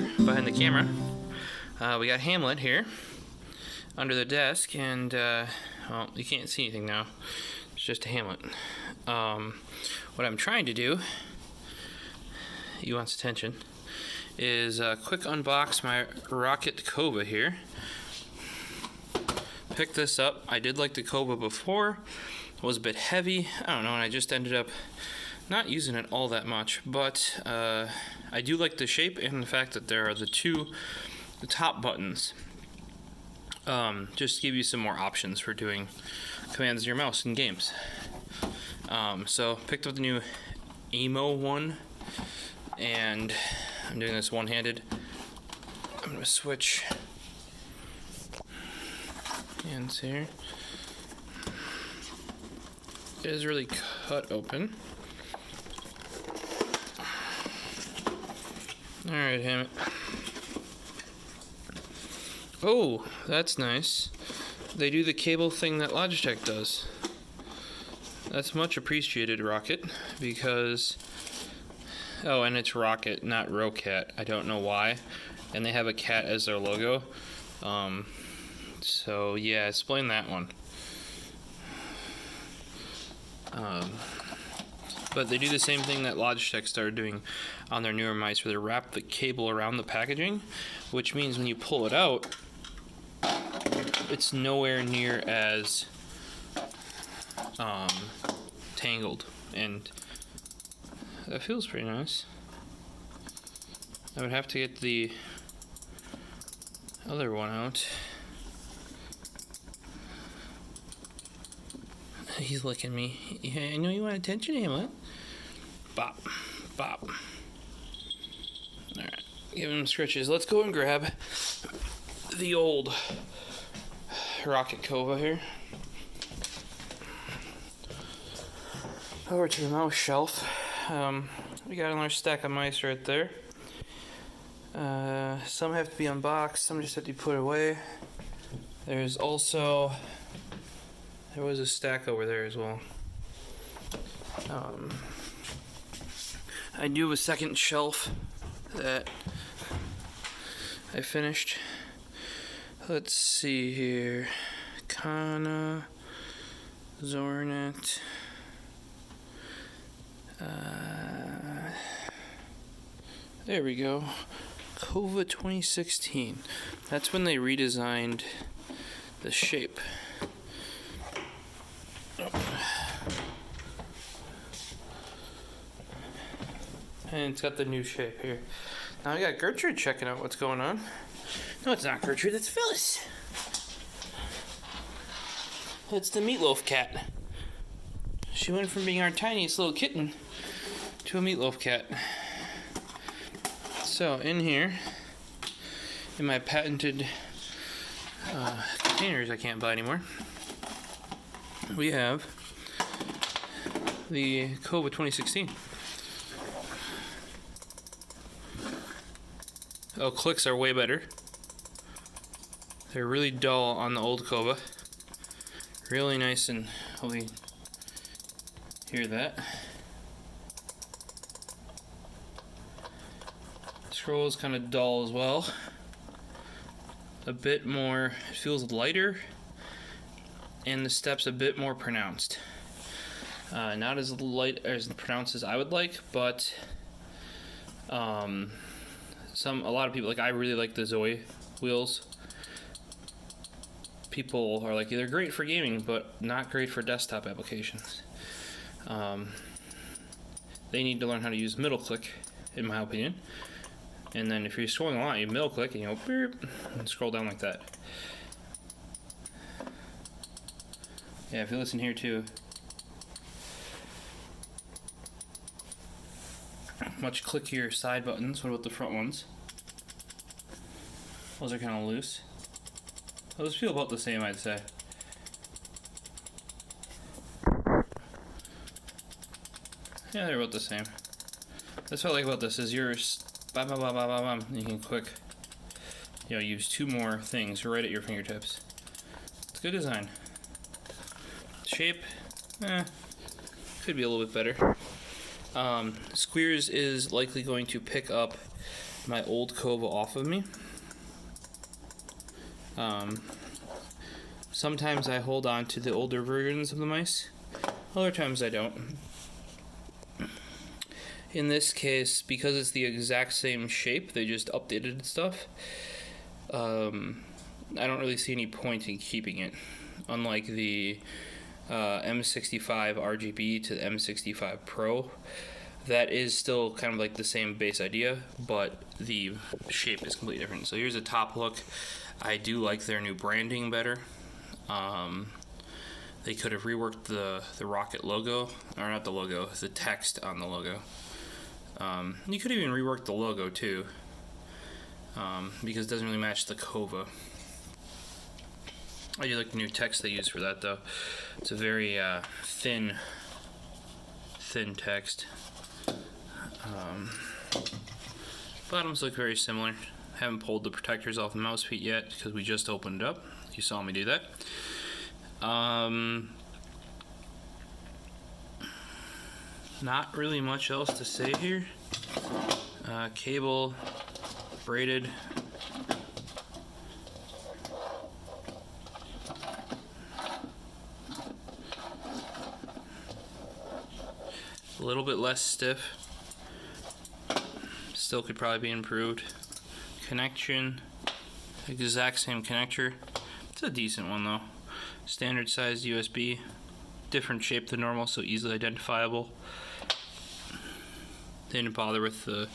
here behind the camera. We got Hamlet here under the desk, and well, you can't see anything now. It's just a Hamlet. What I'm trying to do, he wants attention, is quick unbox my ROCCAT KOVA here. Picked this up. I did like the KOVA before. It was a bit heavy. I don't know, and I just ended up not using it all that much, but I do like the shape and the fact that there are the top buttons. Just give you some more options for doing commands in your mouse in games. So picked up the new AIMO one, and I'm doing this one-handed. I'm gonna switch hands here. It is really cut open. Alright, Hammett. Oh, that's nice. They do the cable thing that Logitech does. That's much appreciated, ROCCAT, because... Oh, and it's ROCCAT, not ROCCAT. I don't know why. And they have a cat as their logo. So, yeah, explain that one. But they do the same thing that Logitech started doing on their newer mice, where they wrap the cable around the packaging, which means when you pull it out, it's nowhere near as tangled, and that feels pretty nice. I would have to get the other one out. He's licking me. Yeah, I know you want attention, Hamlet. Bop, bop. Alright, give him scratches. Let's go and grab the old ROCCAT KOVA here. Over to the mouse shelf. We got another stack of mice right there. Some have to be unboxed, some just have to be put away. There's also... There was a stack over there as well. I do have a second shelf that I finished. Let's see here. Kone, Zornet. There we go. KOVA 2016. That's when they redesigned the shape. And it's got the new shape here. Now I got Gertrude checking out what's going on. No, it's not Gertrude, it's Phyllis. It's the meatloaf cat. She went from being our tiniest little kitten to a meatloaf cat. So in here, in my patented containers I can't buy anymore, we have the KOVA 2016. Oh, clicks are way better. They're really dull on the old KOVA. Really nice, and hopefully hear that. Scroll is kind of dull as well. A bit more, it feels lighter, and the steps a bit more pronounced. Not as light as pronounced as I would like, but a lot of people, like, I really like the Zowie wheels. People are like, they're great for gaming, but not great for desktop applications. They need to learn how to use middle click, in my opinion. And then if you're scrolling a lot, you middle click and you go beep, and scroll down like that. Yeah, if you listen here too, much clickier side buttons. What about the front ones? Those are kind of loose. Those feel about the same, I'd say. Yeah, they're about the same. That's what I like about this, is yours, bam, bam, bam, bam, bam, bam. You can quick, use two more things right at your fingertips. It's good design. Shape, could be a little bit better. Squeers is likely going to pick up my old Kova off of me. Sometimes I hold on to the older versions of the mice, other times I don't. In this case, because it's the exact same shape, they just updated stuff, I don't really see any point in keeping it. Unlike the M65 RGB to the M65 Pro, that is still kind of like the same base idea, but the shape is completely different. So here's a top look. I do like their new branding better. They could have reworked the ROCCAT logo, or not the logo, the text on the logo. You could even rework the logo too, because it doesn't really match the Kova. I do like the new text they use for that though. It's a very thin text. Bottoms look very similar. Haven't pulled the protectors off the mouse feet yet because we just opened it up. You saw me do that. Not really much else to say here. Cable, braided. A little bit less stiff. Still could probably be improved. Connection, exact same connector. It's a decent one though. Standard sized USB, different shape than normal, so easily identifiable. They didn't bother with the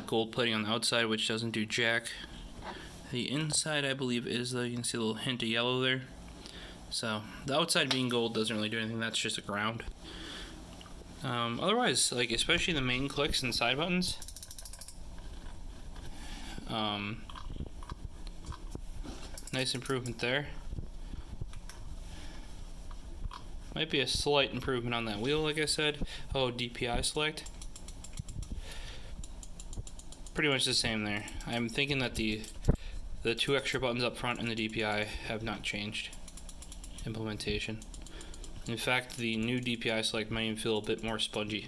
gold plating on the outside, which doesn't do jack. The inside, I believe, is though. You can see a little hint of yellow there. So the outside being gold doesn't really do anything. That's just a ground. Otherwise, like especially the main clicks and side buttons. Nice improvement there. Might be a slight improvement on that wheel, like I said. Oh, DPI select. Pretty much the same there. I'm thinking that the 2 extra buttons up front and the DPI have not changed implementation. In fact, the new DPI select might even feel a bit more spongy.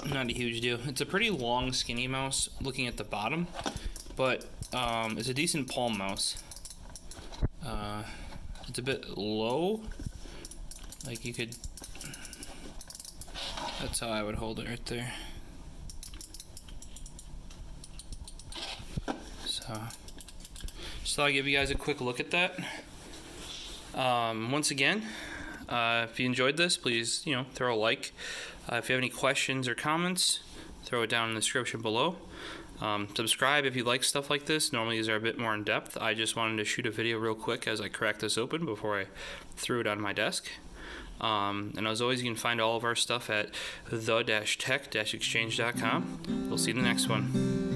Not a huge deal. It's a pretty long, skinny mouse looking at the bottom, but it's a decent palm mouse. It's a bit low. Like you could, that's how I would hold it right there. So, just thought I'd give you guys a quick look at that. Once again, if you enjoyed this, please, throw a like. If you have any questions or comments, throw it down in the description below. Subscribe if you like stuff like this. Normally these are a bit more in depth. I just wanted to shoot a video real quick as I cracked this open before I threw it on my desk. And as always, you can find all of our stuff at the-tech-exchange.com. We'll see you in the next one.